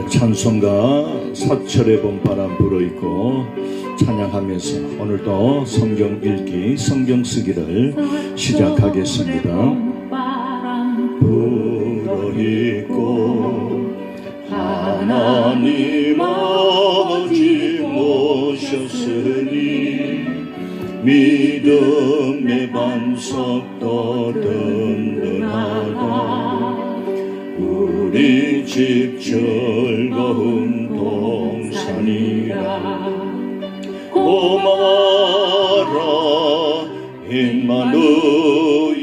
찬송가 사철의 봄바람 불어있고 찬양하면서 오늘도 성경 읽기, 성경 쓰기를 시작하겠습니다. 불어있고 하나님 아버지 모셨으니 믿음의 반석도 든든하다. 우리 집 즐거운 동산이라. 고마워라 임마누엘,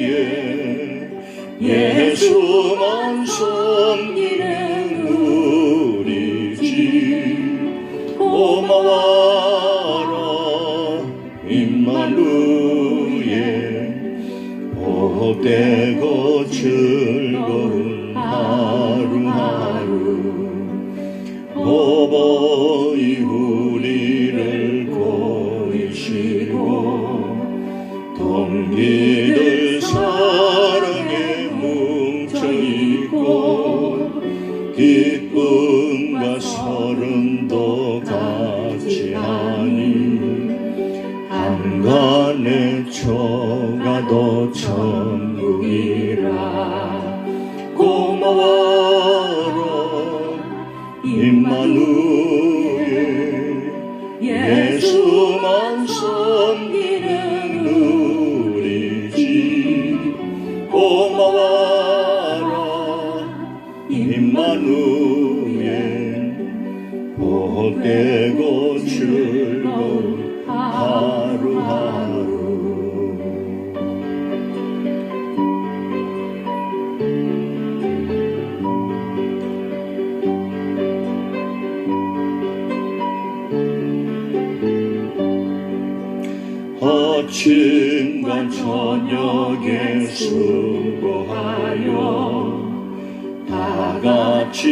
예수만 섬기는 우리 집. 고마워라 임마누엘, 복되고 즐거운 하루하루. 어버이 우리를 고이시고 동기들 사랑에 뭉쳐있고 기쁨과 서름도 같이 하니 한간의 초가도 천국이라. 고마워라 임마누엘, 예수만 섬기는 우리 집. 고마워라 임마누엘, 복되고 즐거운 하루하루. 아침과 저녁에 수고하여 다같이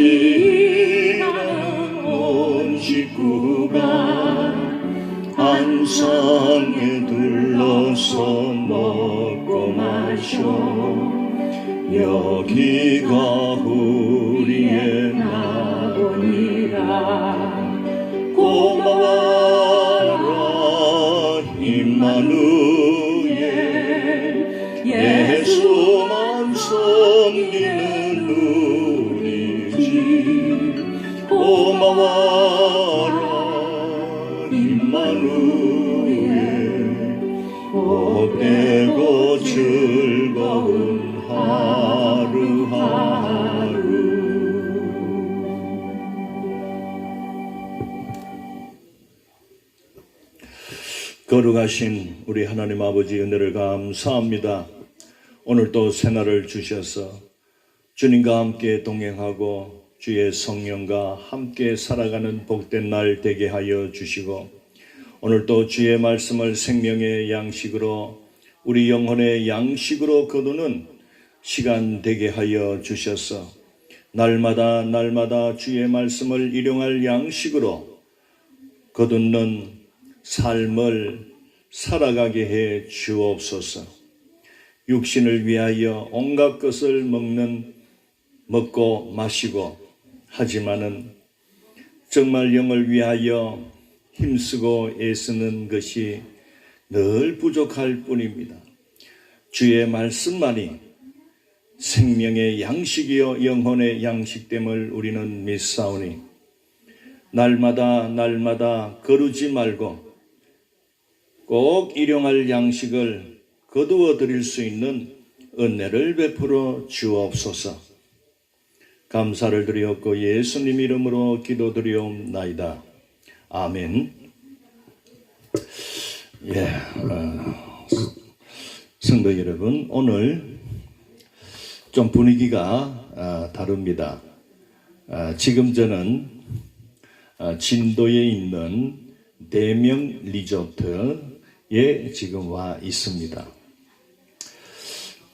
일하는 온 식구가 안상에 둘러서 먹고 마셔. 여기가 우리의 나원이라. 고마워라 임마누엘, 예수만 섬기는 우리 집. 고마워라 임마누엘, 복되고 즐거운 하루하루. 거룩하신 우리 하나님 아버지 은혜를 감사합니다. 오늘도 새날을 주셔서 주님과 함께 동행하고 주의 성령과 함께 살아가는 복된 날 되게 하여 주시고, 오늘도 주의 말씀을 생명의 양식으로, 우리 영혼의 양식으로 거두는 시간 되게 하여 주셔서 날마다 날마다 주의 말씀을 일용할 양식으로 거두는 삶을 살아가게 해 주옵소서. 육신을 위하여 온갖 것을 먹고 마시고 하지만은 정말 영을 위하여 힘쓰고 애쓰는 것이 늘 부족할 뿐입니다. 주의 말씀만이 생명의 양식이요 영혼의 양식됨을 우리는 믿사오니 날마다 날마다 거르지 말고 꼭 일용할 양식을 거두어 드릴 수 있는 은혜를 베풀어 주옵소서. 감사를 드리옵고 예수님 이름으로 기도드리옵나이다. 아멘. 성도 여러분, 오늘 좀 분위기가 다릅니다. 지금 저는 진도에 있는 대명 리조트에 지금 와 있습니다.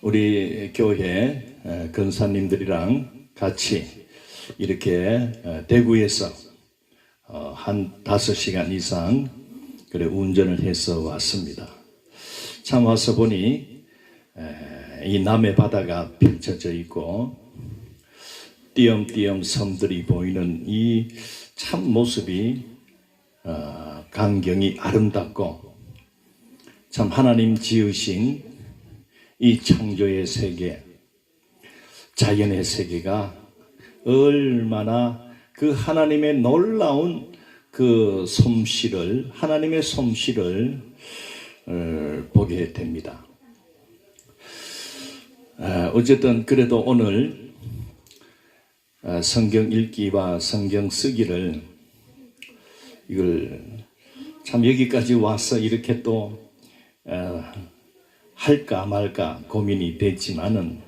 우리 교회 권사님들이랑 같이 이렇게 대구에서 한 5시간 이상 운전을 해서 왔습니다. 참 와서 보니 이 남해 바다가 펼쳐져 있고 띄엄띄엄 섬들이 보이는 이 참 모습이 광경이 아름답고 참 하나님 지으신 이 창조의 세계, 자연의 세계가 얼마나 그 하나님의 놀라운 그 솜씨를, 하나님의 솜씨를 보게 됩니다. 어쨌든 그래도 오늘 성경 읽기와 성경 쓰기를 이걸 참 여기까지 와서 이렇게 또 할까 말까 고민이 됐지만은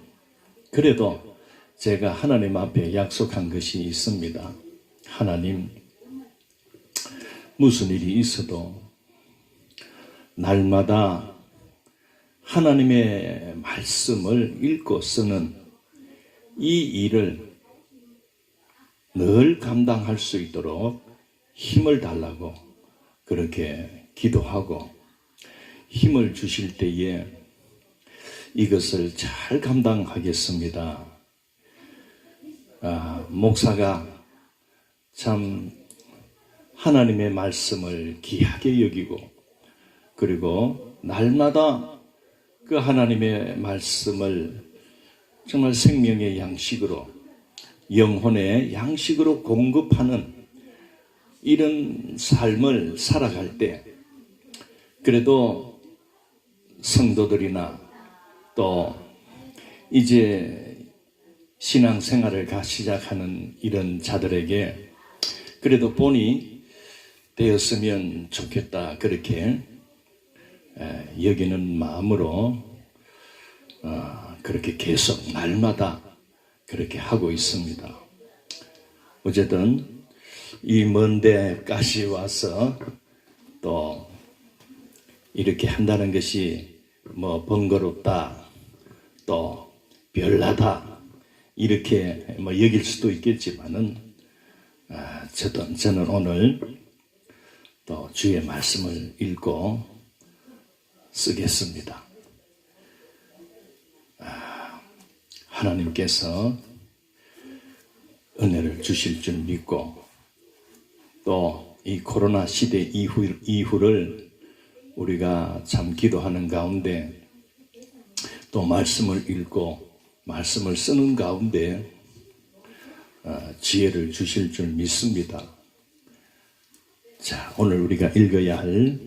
그래도 제가 하나님 앞에 약속한 것이 있습니다. 하나님, 무슨 일이 있어도 날마다 하나님의 말씀을 읽고 쓰는 이 일을 늘 감당할 수 있도록 힘을 달라고 그렇게 기도하고 힘을 주실 때에 이것을 잘 감당하겠습니다. 목사가 참 하나님의 말씀을 귀하게 여기고 그리고 날마다 그 하나님의 말씀을 정말 생명의 양식으로 영혼의 양식으로 공급하는 이런 삶을 살아갈 때 그래도 성도들이나 또 이제 신앙생활을 시작하는 이런 자들에게 그래도 본이 되었으면 좋겠다 그렇게 여기는 마음으로 그렇게 계속 날마다 그렇게 하고 있습니다. 어쨌든 이 먼 데까지 와서 또 이렇게 한다는 것이 뭐 번거롭다 또 별나다 이렇게 뭐 여길 수도 있겠지만은 저는 오늘 또 주의 말씀을 읽고 쓰겠습니다. 하나님께서 은혜를 주실 줄 믿고 또 이 코로나 시대 이후를 우리가 참 기도하는 가운데 또 말씀을 읽고 말씀을 쓰는 가운데 지혜를 주실 줄 믿습니다. 자, 오늘 우리가 읽어야 할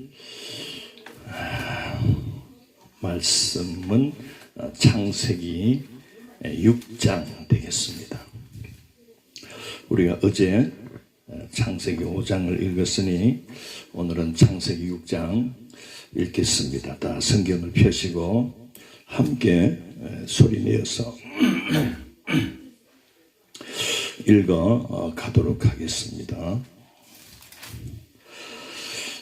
말씀은 창세기 6장 되겠습니다. 우리가 어제 창세기 5장을 읽었으니 오늘은 창세기 6장 읽겠습니다. 다 성경을 펴시고 함께 소리내어서 읽어 가도록 하겠습니다.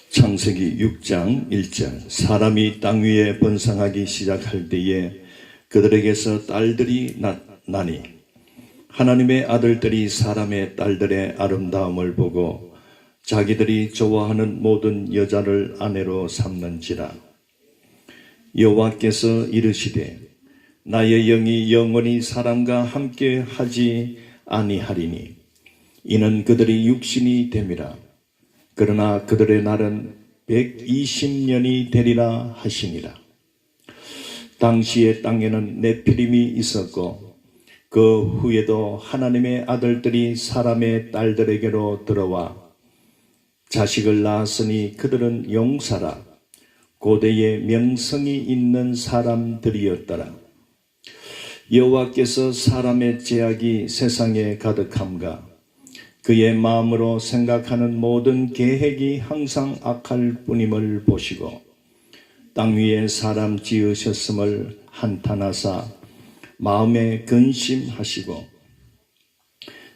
창세기 6장 1절 사람이 땅 위에 번성하기 시작할 때에 그들에게서 딸들이 나니 하나님의 아들들이 사람의 딸들의 아름다움을 보고 자기들이 좋아하는 모든 여자를 아내로 삼는지라. 여호와께서 이르시되 나의 영이 영원히 사람과 함께 하지 아니하리니 이는 그들이 육신이 됨이라. 그러나 그들의 날은 120년이 되리라 하시니라. 당시의 땅에는 네피림이 있었고 그 후에도 하나님의 아들들이 사람의 딸들에게로 들어와 자식을 낳았으니 그들은 용사라 고대에 명성이 있는 사람들이었더라. 여호와께서 사람의 죄악이 세상에 가득함과 그의 마음으로 생각하는 모든 계획이 항상 악할 뿐임을 보시고 땅 위에 사람 지으셨음을 한탄하사 마음에 근심하시고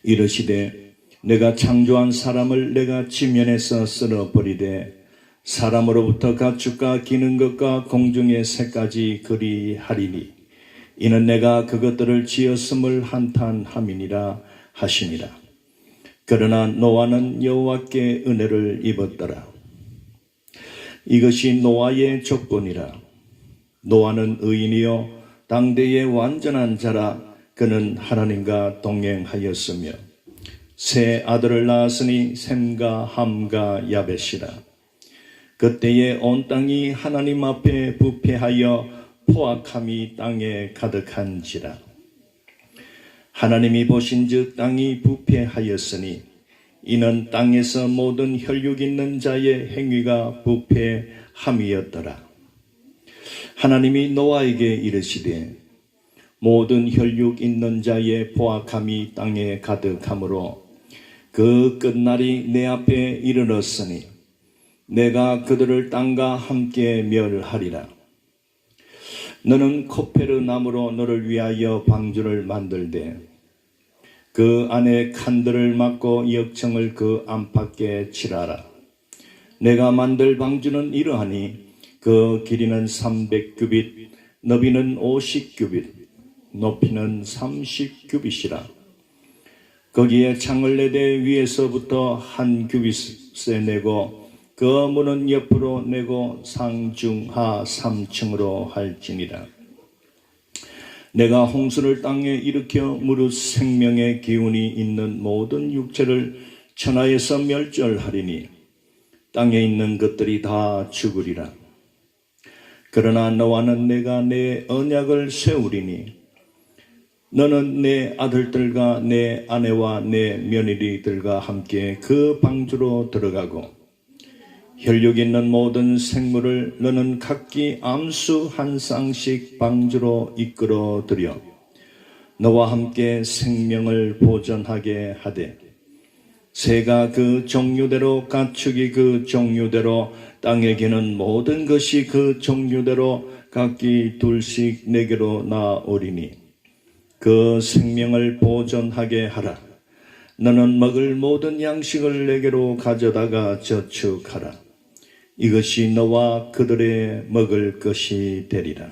이르시되 내가 창조한 사람을 내가 지면에서 쓸어버리되 사람으로부터 가축과 기는 것과 공중의 새까지 그리하리니 이는 내가 그것들을 지었음을 한탄함이니라 하시니라. 그러나 노아는 여호와께 은혜를 입었더라. 이것이 노아의 조건이라. 노아는 의인이요 당대의 완전한 자라 그는 하나님과 동행하였으며 새 아들을 낳았으니 셈과 함과 야벳이라. 그때에 온 땅이 하나님 앞에 부패하여 포악함이 땅에 가득한지라. 하나님이 보신즉 땅이 부패하였으니 이는 땅에서 모든 혈육 있는 자의 행위가 부패함이었더라. 하나님이 노아에게 이르시되 모든 혈육 있는 자의 포악함이 땅에 가득하므로 그 끝날이 내 앞에 이르렀으니 내가 그들을 땅과 함께 멸하리라. 너는 코페르 나무로 너를 위하여 방주를 만들되 그 안에 칸들을 막고 역청을 그 안팎에 칠하라. 내가 만들 방주는 이러하니 그 길이는 300규빗, 너비는 50규빗, 높이는 30규빗이라. 거기에 창을 내되 위에서부터 한 규빗에 내고 그 문은 옆으로 내고 상중하 3층으로 할지니라. 내가 홍수를 땅에 일으켜 무릇 생명의 기운이 있는 모든 육체를 천하에서 멸절하리니 땅에 있는 것들이 다 죽으리라. 그러나 너와는 내가 내 언약을 세우리니 너는 내 아들들과 내 아내와 내 며느리들과 함께 그 방주로 들어가고 혈육 있는 모든 생물을 너는 각기 암수 한 쌍씩 방주로 이끌어 들여 너와 함께 생명을 보존하게 하되 새가 그 종류대로 가축이 그 종류대로 땅에게는 모든 것이 그 종류대로 각기 둘씩 내게로 나오리니 그 생명을 보존하게 하라. 너는 먹을 모든 양식을 내게로 가져다가 저축하라. 이것이 너와 그들의 먹을 것이 되리라.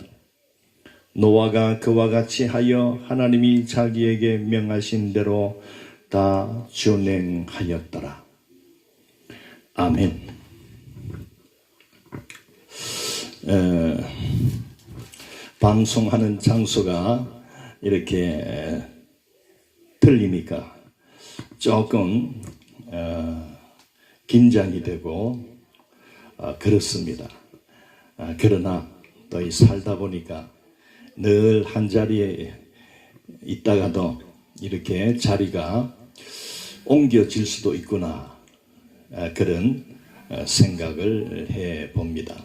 노아가 그와 같이 하여 하나님이 자기에게 명하신 대로 다 준행하였더라. 아멘. 방송하는 장소가 이렇게 틀리니까 조금 긴장이 되고 그렇습니다. 그러나 또 살다 보니까 늘 한 자리에 있다가도 이렇게 자리가 옮겨질 수도 있구나, 그런 생각을 해 봅니다.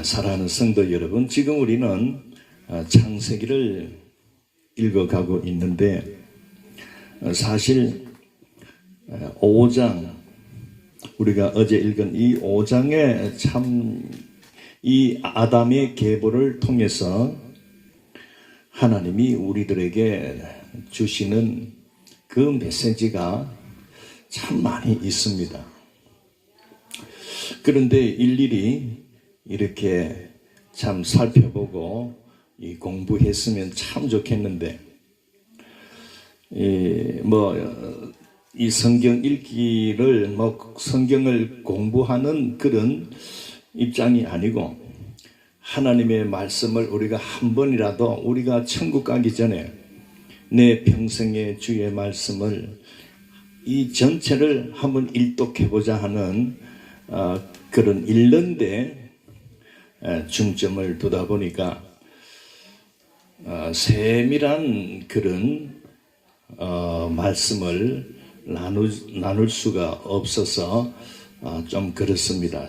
사랑하는 성도 여러분, 지금 우리는 창세기를 읽어가고 있는데 사실 5장, 우리가 어제 읽은 이 5장에 참 이 아담의 계보를 통해서 하나님이 우리들에게 주시는 그 메시지가 참 많이 있습니다. 그런데 일일이 이렇게 참 살펴보고 공부했으면 참 좋겠는데, 이 성경 읽기를 성경을 공부하는 그런 입장이 아니고 하나님의 말씀을 우리가 한 번이라도 우리가 천국 가기 전에 내 평생의 주의 말씀을 이 전체를 한번 일독해보자 하는 그런 읽는데 중점을 두다 보니까 세밀한 그런 말씀을 나눌 수가 없어서 좀 그렇습니다.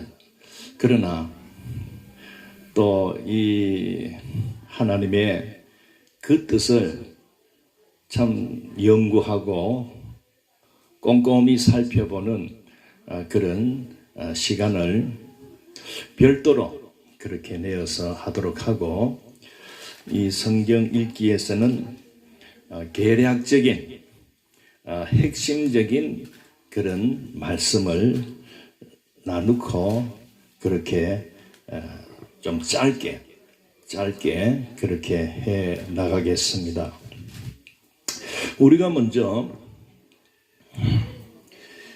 그러나 또 이 하나님의 그 뜻을 참 연구하고 꼼꼼히 살펴보는 그런 시간을 별도로 그렇게 내어서 하도록 하고, 이 성경 읽기에서는 계략적인 핵심적인 그런 말씀을 나누고 그렇게 좀 짧게 그렇게 해 나가겠습니다. 우리가 먼저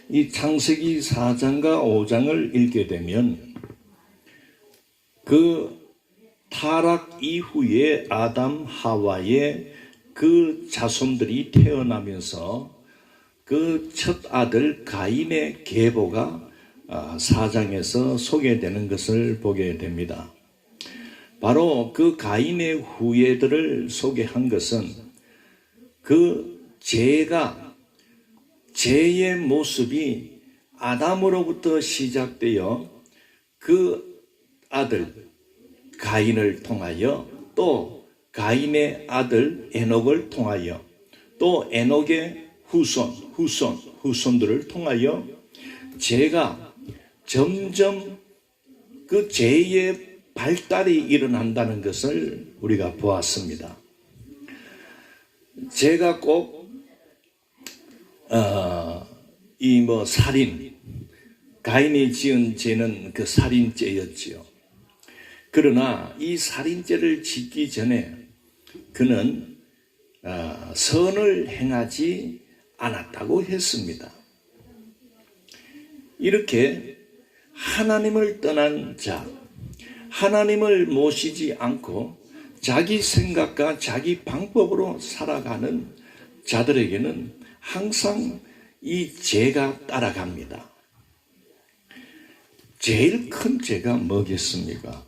이 창세기 4장과 5장을 읽게 되면 그 타락 이후에 아담 하와의 그 자손들이 태어나면서 그 첫 아들 가인의 계보가 4장에서 소개되는 것을 보게 됩니다. 바로 그 가인의 후예들을 소개한 것은 그 죄의 모습이 아담으로부터 시작되어 그 아들 가인을 통하여 또 가인의 아들 에녹을 통하여 또 에녹의 후손들을 통하여 죄가 점점 그 죄의 발달이 일어난다는 것을 우리가 보았습니다. 죄가 꼭 살인, 가인이 지은 죄는 그 살인죄였지요. 그러나 이 살인죄를 짓기 전에 그는 선을 행하지 않았다고 했습니다. 이렇게 하나님을 떠난 자, 하나님을 모시지 않고 자기 생각과 자기 방법으로 살아가는 자들에게는 항상 이 죄가 따라갑니다. 제일 큰 죄가 뭐겠습니까?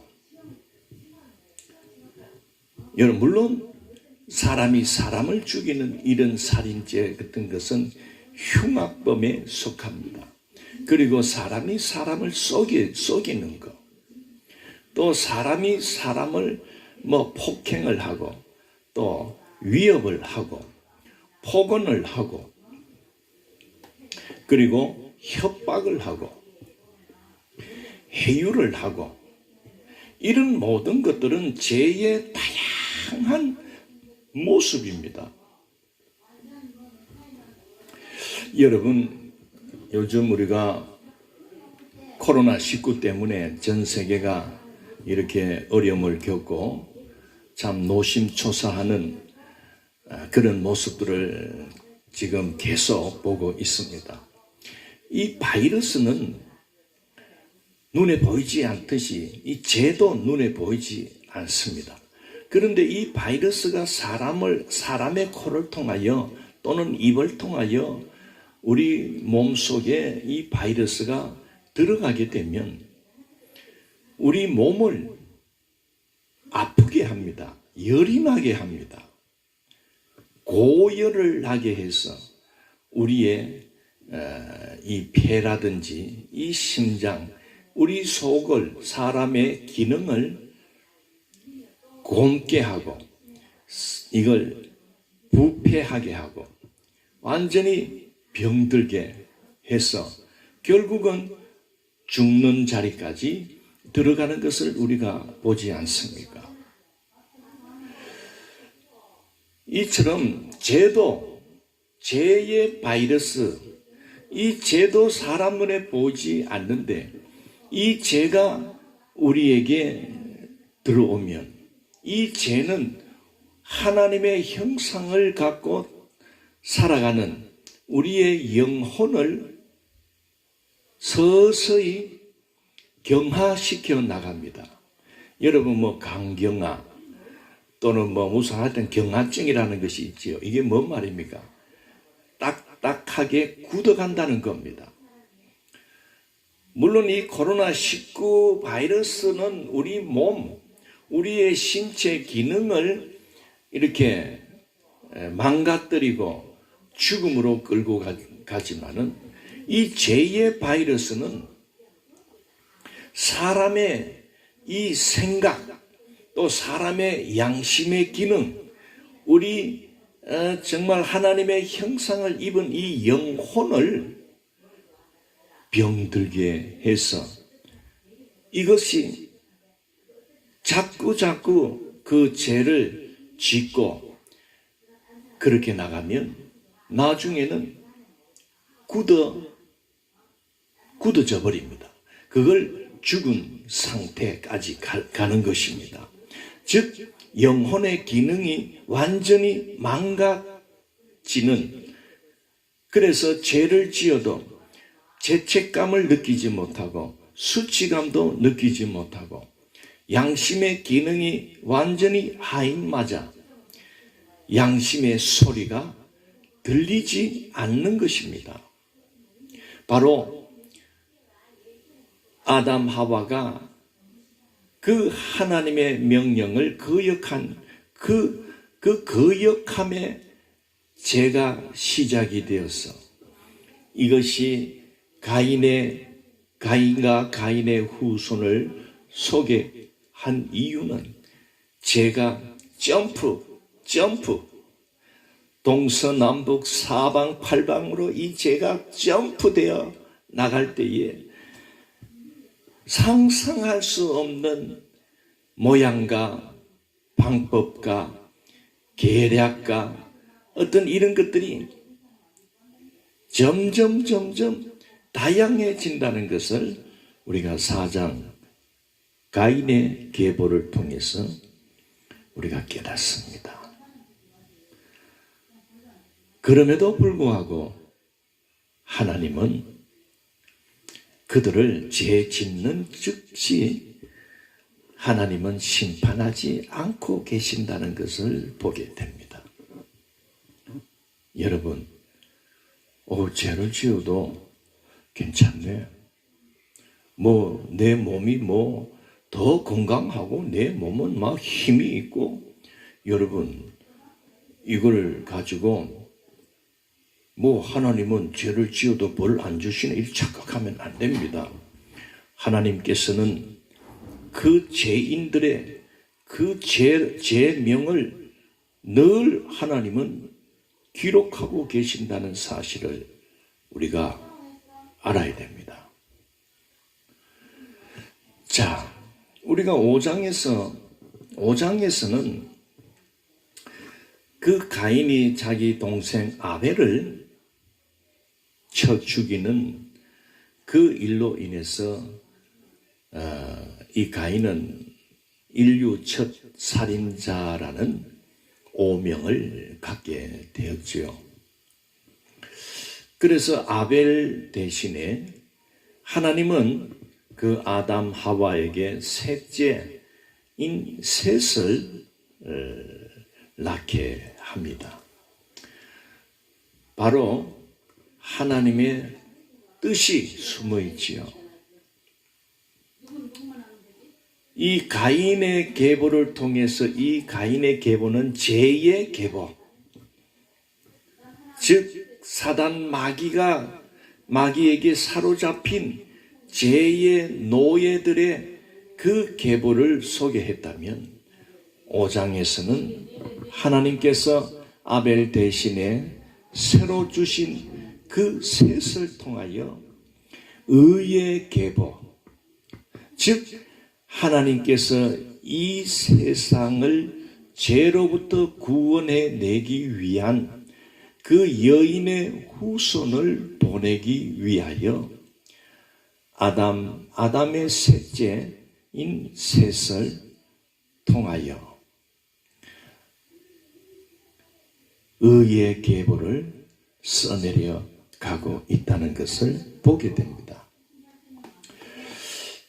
여러분, 물론 사람이 사람을 죽이는 이런 살인죄 같은 것은 흉악범에 속합니다. 그리고 사람이 사람을 속이는 것, 또 사람이 사람을 폭행을 하고 또 위협을 하고 폭언을 하고 그리고 협박을 하고 해유를 하고 이런 모든 것들은 죄의 다양한 모습입니다. 여러분, 요즘 우리가 코로나19 때문에 전 세계가 이렇게 어려움을 겪고 참 노심초사하는 그런 모습들을 지금 계속 보고 있습니다. 이 바이러스는 눈에 보이지 않듯이 이 죄도 눈에 보이지 않습니다. 그런데 이 바이러스가 사람의 코를 통하여 또는 입을 통하여 우리 몸속에 이 바이러스가 들어가게 되면 우리 몸을 아프게 합니다. 열이 나게 합니다. 고열을 나게 해서 우리의 이 폐라든지 이 심장, 우리 속을, 사람의 기능을 곪게 하고 이걸 부패하게 하고 완전히 병들게 해서 결국은 죽는 자리까지 들어가는 것을 우리가 보지 않습니까? 이처럼 죄도, 죄의 바이러스, 이 죄도 사람 눈에 보이지 않는데 이 죄가 우리에게 들어오면 이 죄는 하나님의 형상을 갖고 살아가는 우리의 영혼을 서서히 경화시켜 나갑니다. 여러분 강경화 또는 무슨 하여튼 경화증이라는 것이 있지요. 이게 뭔 말입니까? 딱딱하게 굳어간다는 겁니다. 물론 이 코로나19 바이러스는 우리 몸, 우리의 신체 기능을 이렇게 망가뜨리고 죽음으로 끌고 가지만은 이 죄의 바이러스는 사람의 이 생각, 또 사람의 양심의 기능, 우리 정말 하나님의 형상을 입은 이 영혼을 병들게 해서 이것이 자꾸 그 죄를 짓고 그렇게 나가면 나중에는 굳어져 버립니다. 그걸 죽은 상태까지 가는 것입니다. 즉 영혼의 기능이 완전히 망가지는, 그래서 죄를 지어도 죄책감을 느끼지 못하고 수치감도 느끼지 못하고 양심의 기능이 완전히 하인마자 양심의 소리가 들리지 않는 것입니다. 바로 아담 하와가 그 하나님의 명령을 거역한 그 거역함에 죄가 시작이 되어서 이것이 가인과 가인의 후손을 소개한 이유는 죄가 점프 동서남북 사방 팔방으로 이 죄가 점프되어 나갈 때에 상상할 수 없는 모양과 방법과 계략과 어떤 이런 것들이 점점 다양해진다는 것을 우리가 4장 가인의 계보를 통해서 우리가 깨닫습니다. 그럼에도 불구하고 하나님은 그들을 죄 짓는 즉시 하나님은 심판하지 않고 계신다는 것을 보게 됩니다. 여러분, 죄를 지어도 괜찮네. 내 몸이 더 건강하고 내 몸은 막 힘이 있고, 여러분, 이걸 가지고 하나님은 죄를 지어도 벌 안 주시네, 이렇게 착각하면 안 됩니다. 하나님께서는 그 죄인들의 그 죄명을 늘 하나님은 기록하고 계신다는 사실을 우리가 알아야 됩니다. 자, 우리가 5장에서는 그 가인이 자기 동생 아벨을 쳐 죽이는 그 일로 인해서 이 가인은 인류 첫 살인자라는 오명을 갖게 되었지요. 그래서 아벨 대신에 하나님은 그 아담 하와에게 셋째인 셋을 낳게 합니다. 바로 하나님의 뜻이 숨어 있지요. 이 가인의 계보를 통해서 이 가인의 계보는 죄의 계보, 즉 사단 마귀에게 사로잡힌 죄의 노예들의 그 계보를 소개했다면 5장에서는 하나님께서 아벨 대신에 새로 주신 그 셋을 통하여 의의 계보, 즉 하나님께서 이 세상을 죄로부터 구원해 내기 위한 그 여인의 후손을 보내기 위하여 아담의 셋째인 셋을 통하여 의의 계보를 써내려 가고 있다는 것을 보게 됩니다.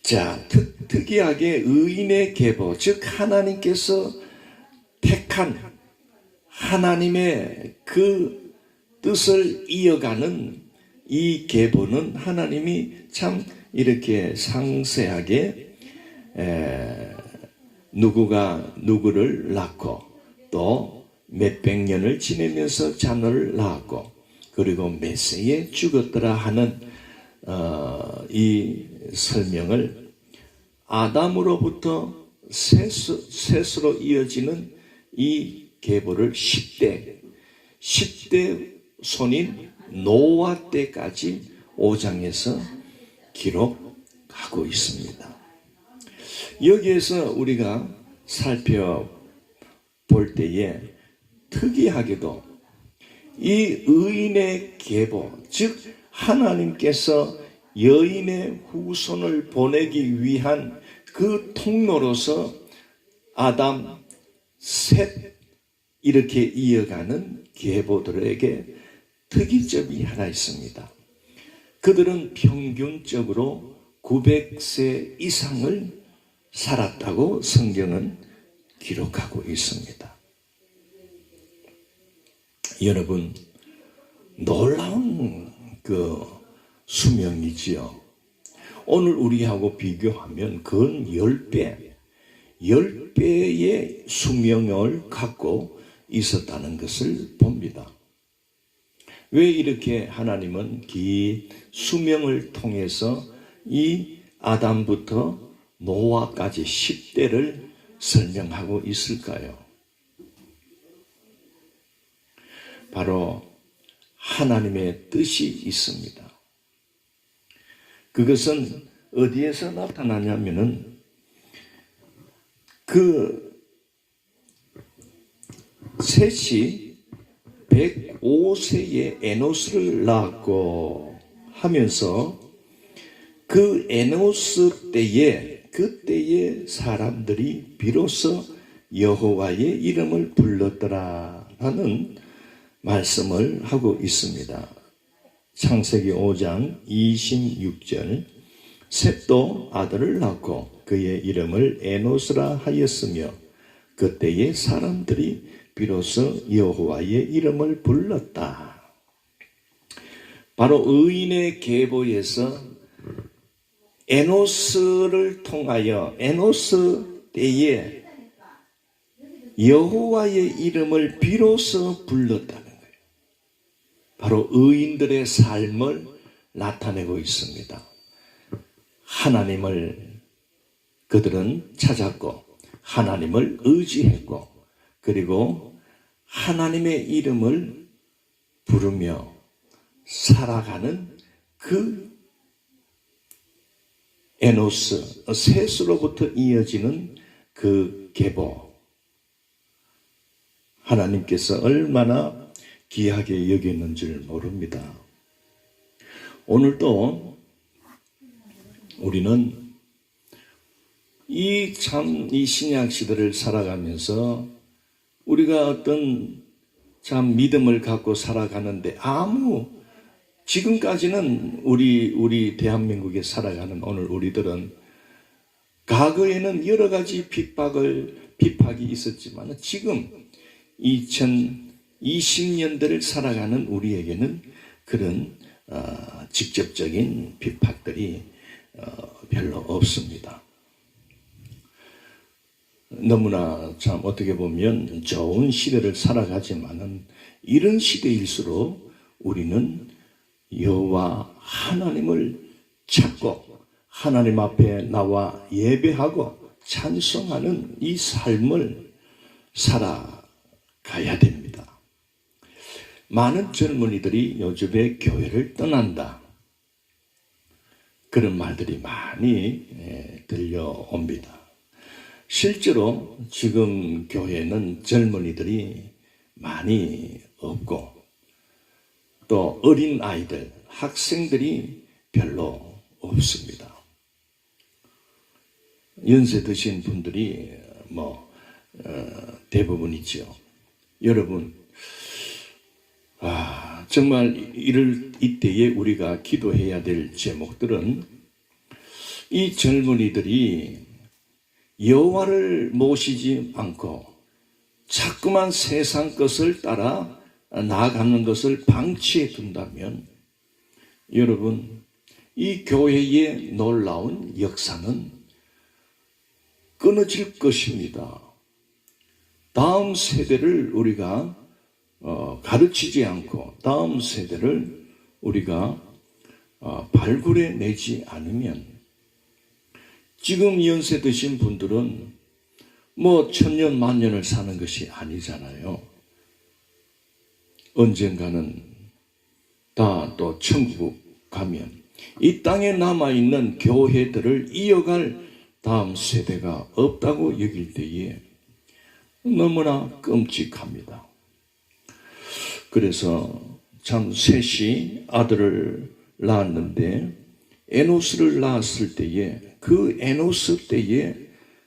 자, 특이하게 의인의 계보, 즉 하나님께서 택한 하나님의 그 뜻을 이어가는 이 계보는 하나님이 참 이렇게 상세하게 누구가 누구를 낳고 또 몇백 년을 지내면서 자녀를 낳았고 그리고 몇 세에 죽었더라 하는 이 설명을 아담으로부터 셋으로 이어지는 이 계보를 10대 손인 노아 때까지 5장에서 기록하고 있습니다. 여기에서 우리가 살펴볼 때에 특이하게도 이 의인의 계보, 즉 하나님께서 여인의 후손을 보내기 위한 그 통로로서 아담, 셋 이렇게 이어가는 계보들에게 특이점이 하나 있습니다. 그들은 평균적으로 900세 이상을 살았다고 성경은 기록하고 있습니다. 여러분, 놀라운 그 수명이지요. 오늘 우리하고 비교하면 근 10배, 10배의 수명을 갖고 있었다는 것을 봅니다. 왜 이렇게 하나님은 긴 수명을 통해서 이 아담부터 노아까지 10대를 설명하고 있을까요? 바로 하나님의 뜻이 있습니다. 그것은 어디에서 나타나냐면은 그 셋이 105세에 에노스를 낳았고 하면서 그 에노스 때에 그때의 사람들이 비로소 여호와의 이름을 불렀더라라는 말씀을 하고 있습니다. 창세기 5장 26절 셋도 아들을 낳고 그의 이름을 에노스라 하였으며 그때의 사람들이 비로소 여호와의 이름을 불렀다. 바로 의인의 계보에서 에노스를 통하여 에노스 때에 여호와의 이름을 비로소 불렀다는 거예요. 바로 의인들의 삶을 나타내고 있습니다. 하나님을 그들은 찾았고 하나님을 의지했고 그리고 하나님의 이름을 부르며 살아가는 그 에노스, 셋으로부터 이어지는 그 계보. 하나님께서 얼마나 귀하게 여겼는지를 모릅니다. 오늘도 우리는 이 신약 시대를 살아가면서 우리가 어떤 참 믿음을 갖고 살아가는데 지금까지는 우리 대한민국에 살아가는 오늘 우리들은 과거에는 여러 가지 핍박이 있었지만 지금 2020년대를 살아가는 우리에게는 그런 직접적인 핍박들이 별로 없습니다. 너무나 참 어떻게 보면 좋은 시대를 살아가지만은 이런 시대일수록 우리는 여호와 하나님을 찾고 하나님 앞에 나와 예배하고 찬송하는 이 삶을 살아가야 됩니다. 많은 젊은이들이 요즘에 교회를 떠난다. 그런 말들이 많이 들려옵니다. 실제로 지금 교회는 젊은이들이 많이 없고 또 어린 아이들, 학생들이 별로 없습니다. 연세 드신 분들이 대부분이죠. 여러분, 정말 이때에 우리가 기도해야 될 제목들은 이 젊은이들이 여호와를 모시지 않고 자꾸만 세상 것을 따라 나아가는 것을 방치해 둔다면 여러분, 이 교회의 놀라운 역사는 끊어질 것입니다. 다음 세대를 우리가 가르치지 않고 다음 세대를 우리가 발굴해 내지 않으면 지금 연세 드신 분들은 천년 만년을 사는 것이 아니잖아요. 언젠가는 다 또 천국 가면 이 땅에 남아있는 교회들을 이어갈 다음 세대가 없다고 여길 때에 너무나 끔찍합니다. 그래서 참 셋이 아들을 낳았는데 에노스를 낳았을 때에 그 에노스 때에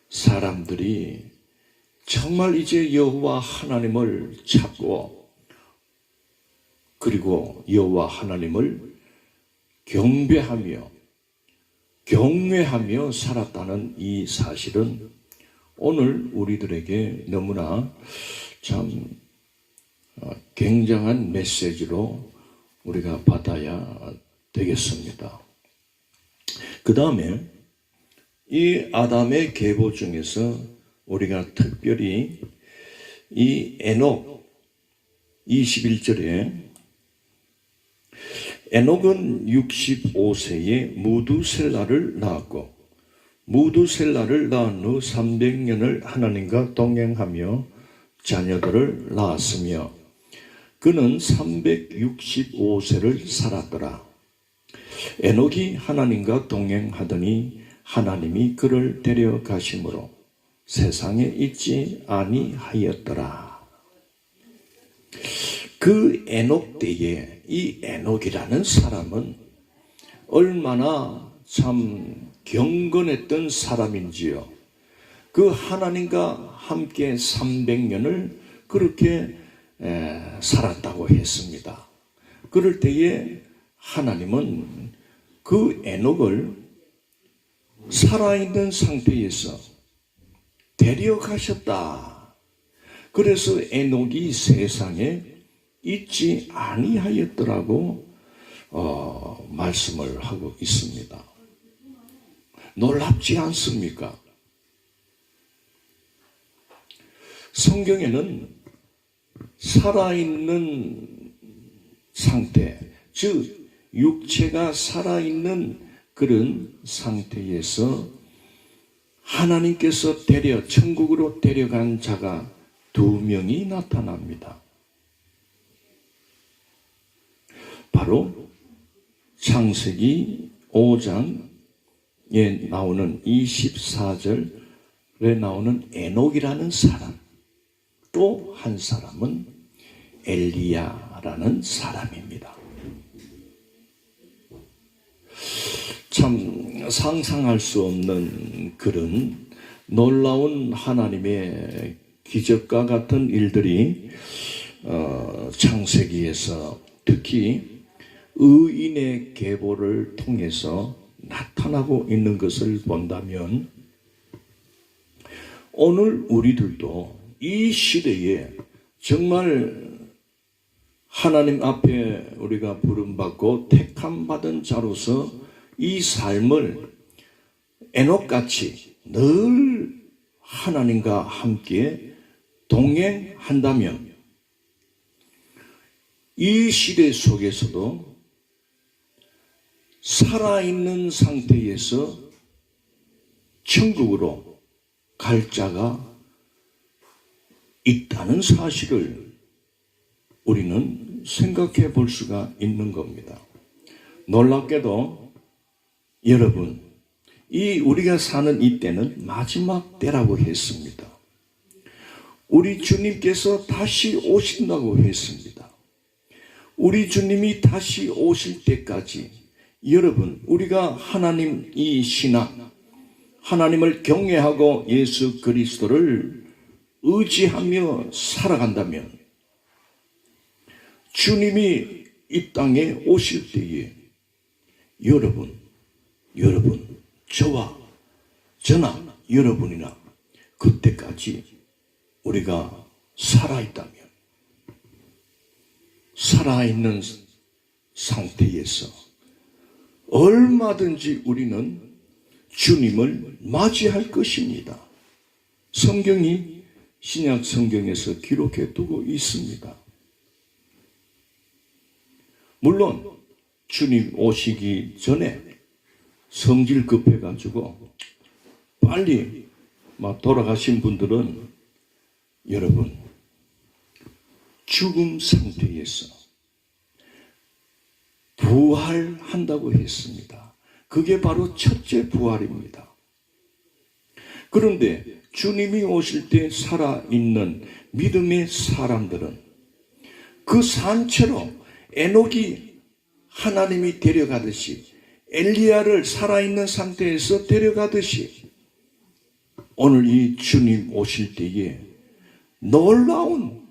사람들이 정말 이제 여호와 하나님을 찾고 그리고 여호와 하나님을 경배하며 경외하며 살았다는 이 사실은 오늘 우리들에게 너무나 참 굉장한 메시지로 우리가 받아야 되겠습니다. 그 다음에 이 아담의 계보 중에서 우리가 특별히 이 에녹 21절에 에녹은 65세에 무두셀라를 낳았고 무두셀라를 낳은 후 300년을 하나님과 동행하며 자녀들을 낳았으며 그는 365세를 살았더라. 에녹이 하나님과 동행하더니 하나님이 그를 데려가심으로 세상에 있지 아니하였더라. 그 에녹 때에 이 에녹이라는 사람은 얼마나 참 경건했던 사람인지요. 그 하나님과 함께 300년을 그렇게 살았다고 했습니다. 그럴 때에 하나님은 그 에녹을 살아있는 상태에서 데려가셨다. 그래서 에녹이 세상에 있지 아니하였더라고 말씀을 하고 있습니다. 놀랍지 않습니까? 성경에는 살아있는 상태, 즉 육체가 살아있는 그런 상태에서 하나님께서 천국으로 데려간 자가 2명이 나타납니다. 바로 창세기 5장에 나오는 24절에 나오는 에녹이라는 사람, 또 한 사람은 엘리야라는 사람입니다. 참 상상할 수 없는 그런 놀라운 하나님의 기적과 같은 일들이 창세기에서 특히 의인의 계보를 통해서 나타나고 있는 것을 본다면 오늘 우리들도 이 시대에 정말 하나님 앞에 우리가 부름받고 택함받은 자로서 이 삶을 에녹같이 늘 하나님과 함께 동행한다면 이 시대 속에서도 살아있는 상태에서 천국으로 갈 자가 있다는 사실을 우리는 생각해 볼 수가 있는 겁니다. 놀랍게도 여러분, 우리가 사는 이 때는 마지막 때라고 했습니다. 우리 주님께서 다시 오신다고 했습니다. 우리 주님이 다시 오실 때까지 여러분, 우리가 하나님 이 신앙, 하나님을 경외하고 예수 그리스도를 의지하며 살아간다면 주님이 이 땅에 오실 때에 여러분, 저나 여러분이나 그때까지 우리가 살아있다면 살아있는 상태에서 얼마든지 우리는 주님을 맞이할 것입니다. 성경이 신약 성경에서 기록해 두고 있습니다. 물론 주님 오시기 전에 성질 급해가지고 빨리 돌아가신 분들은 여러분 죽음 상태에서 부활한다고 했습니다. 그게 바로 첫째 부활입니다. 그런데 주님이 오실 때 살아있는 믿음의 사람들은 그 산채로 에녹이 하나님이 데려가듯이 엘리야를 살아있는 상태에서 데려가듯이 오늘 이 주님 오실 때에 놀라운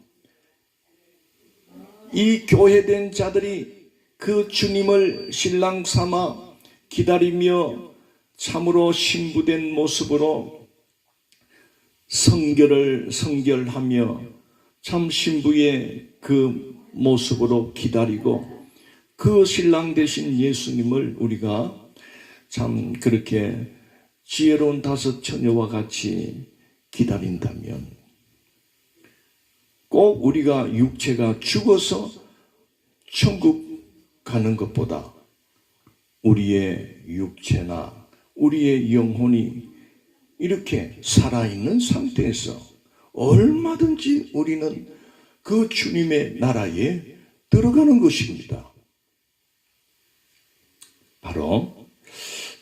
이 교회된 자들이 그 주님을 신랑 삼아 기다리며 참으로 신부된 모습으로 성결하며 참 신부의 그 모습으로 기다리고 그 신랑 되신 예수님을 우리가 참 그렇게 지혜로운 다섯 처녀와 같이 기다린다면 꼭 우리가 육체가 죽어서 천국 가는 것보다 우리의 육체나 우리의 영혼이 이렇게 살아있는 상태에서 얼마든지 우리는 그 주님의 나라에 들어가는 것입니다. 바로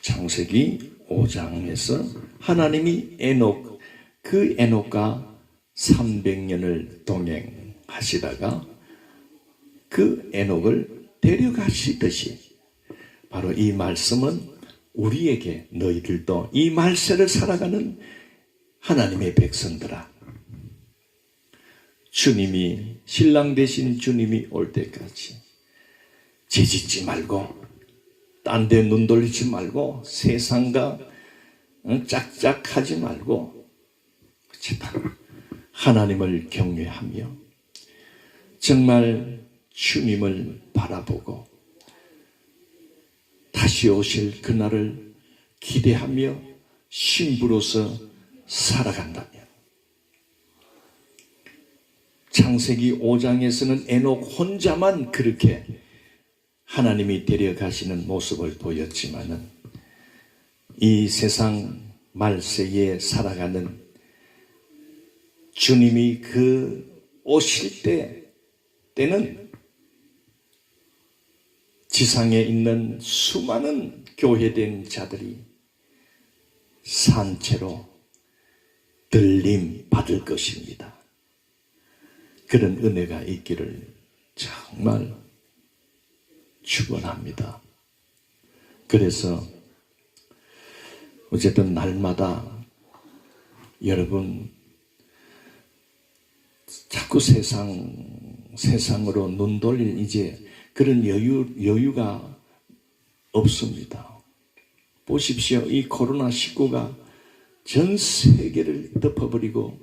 창세기 5장에서 하나님이 그 에녹과 300년을 동행하시다가 그 에녹을 데려가시듯이 바로 이 말씀은 우리에게 너희들도 이 말세를 살아가는 하나님의 백성들아, 주님이 신랑 되신 주님이 올 때까지 죄짓지 말고 딴 데 눈 돌리지 말고 세상과 짝짝하지 말고 하나님을 경외하며 정말 주님을 바라보고 다시 오실 그날을 기대하며 신부로서 살아간다면 창세기 5장에서는 에녹 혼자만 그렇게 하나님이 데려가시는 모습을 보였지만은 이 세상 말세에 살아가는 주님이 그 오실 때는 지상에 있는 수많은 교회된 자들이 산채로 들림 받을 것입니다. 그런 은혜가 있기를 정말 축원합니다. 그래서 어쨌든 날마다 여러분 자꾸 세상으로 눈 돌릴 이제 그런 여유가 없습니다. 보십시오. 이 코로나19가 전 세계를 덮어버리고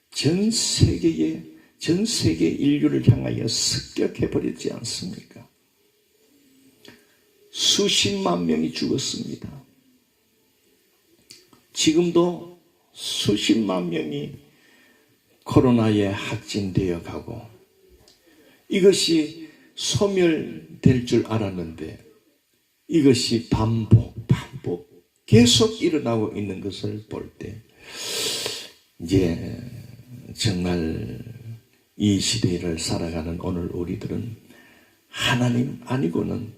전 세계 인류를 향하여 습격해버리지 않습니까? 수십만 명이 죽었습니다. 지금도 수십만 명이 코로나에 확진되어 가고 이것이 소멸될 줄 알았는데 이것이 반복 계속 일어나고 있는 것을 볼 때 이제 정말 이 시대를 살아가는 오늘 우리들은 하나님 아니고는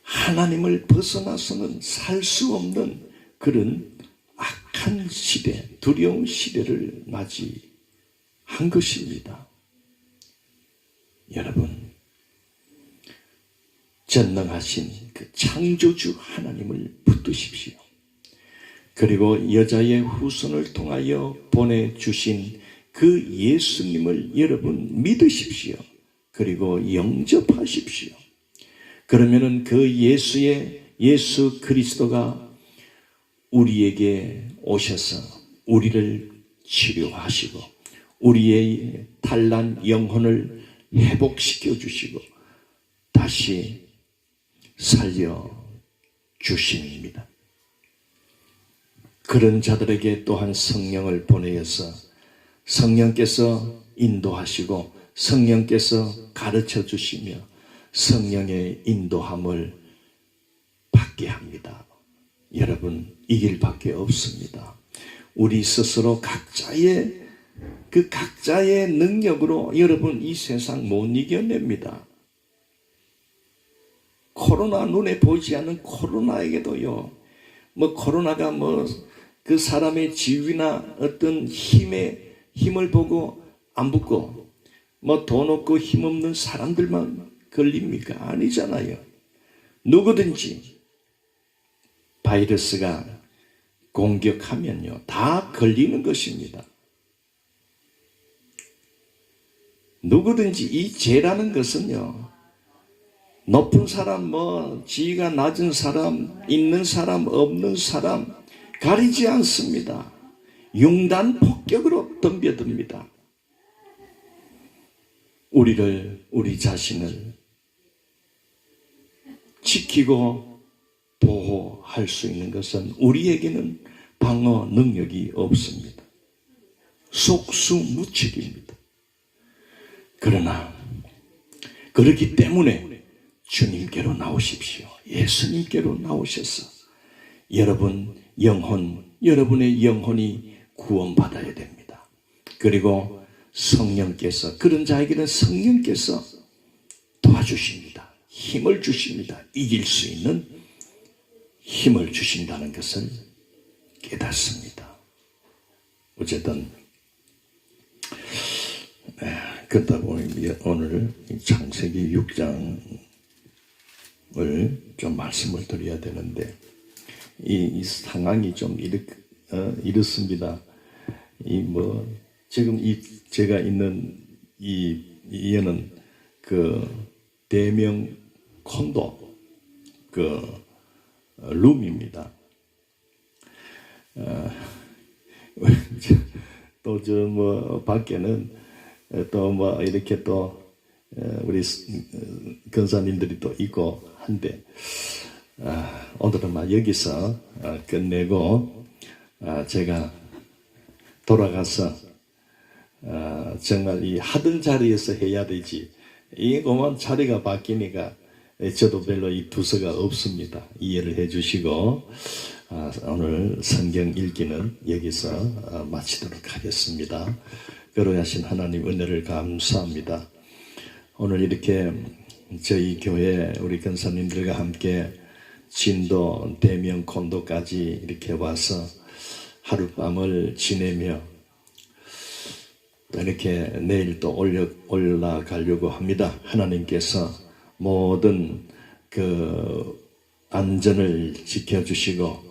하나님을 벗어나서는 살 수 없는 그런 악한 시대, 두려운 시대를 맞이한 것입니다. 여러분, 전능하신 그 창조주 하나님을 붙드십시오. 그리고 여자의 후손을 통하여 보내주신 그 예수님을 여러분 믿으십시오. 그리고 영접하십시오. 그러면은 그 예수 그리스도가 우리에게 오셔서 우리를 치료하시고 우리의 탈난 영혼을 회복시켜 주시고 다시 살려 주십니다. 그런 자들에게 또한 성령을 보내어서 성령께서 인도하시고 성령께서 가르쳐 주시며 성령의 인도함을 받게 합니다. 여러분, 이 길밖에 없습니다. 우리 스스로 각자의 능력으로 여러분 이 세상 못 이겨냅니다. 코로나, 눈에 보이지 않는 코로나에게도요, 코로나가 그 사람의 지위나 어떤 힘을 보고 안 붙고 돈 없고 힘없는 사람들만 걸립니까? 아니잖아요. 누구든지 바이러스가 공격하면요 다 걸리는 것입니다. 누구든지 이 죄라는 것은요 높은 사람, 지위가 낮은 사람, 있는 사람, 없는 사람 가리지 않습니다. 융단 폭격으로 덤벼듭니다. 우리 자신을 지키고 보호할 수 있는 것은 우리에게는 방어 능력이 없습니다. 속수무책입니다. 그러나 그렇기 때문에 주님께로 나오십시오. 예수님께로 나오셔서 여러분의 영혼이 구원받아야 됩니다. 그리고 성령께서, 그런 자에게는 성령께서 도와주십니다. 힘을 주십니다. 이길 수 있는 힘을 주신다는 것을 깨닫습니다. 어쨌든 그러다 보니 오늘 창세기 6장을 좀 말씀을 드려야 되는데 이 상황이 좀 이렇습니다. 지금 제가 있는 이에는 그 대명 콘도 룸입니다. 또 밖에는 또 이렇게 또 우리 권사님들이 또 있고 한데 오늘은 여기서 끝내고 제가 돌아가서 정말 이 하던 자리에서 해야 되지, 이거만 자리가 바뀌니까 저도 별로 이 두서가 없습니다. 이해를 해주시고 오늘 성경 읽기는 여기서 마치도록 하겠습니다. 거룩하신 하나님 은혜를 감사합니다. 오늘 이렇게 저희 교회 우리 권사님들과 함께 진도, 대명, 콘도까지 이렇게 와서 하룻밤을 지내며 이렇게 내일 또 올라가려고 합니다. 하나님께서 모든 그 안전을 지켜주시고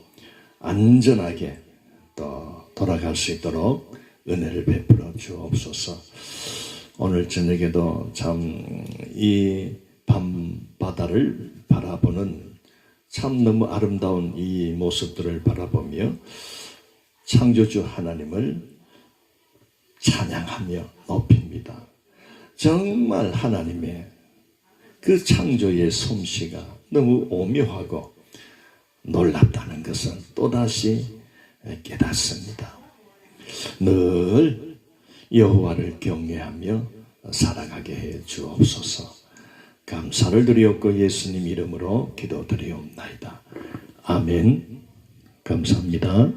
안전하게 또 돌아갈 수 있도록 은혜를 베풀어 주옵소서. 오늘 저녁에도 참 이 밤바다를 바라보는 참 너무 아름다운 이 모습들을 바라보며 창조주 하나님을 찬양하며 높입니다. 정말 하나님의 그 창조의 솜씨가 너무 오묘하고 놀랍다는 것은 또다시 깨닫습니다. 늘 여호와를 경외하며 살아가게 해 주옵소서. 감사를 드리옵고 예수님 이름으로 기도드리옵나이다. 아멘. 감사합니다.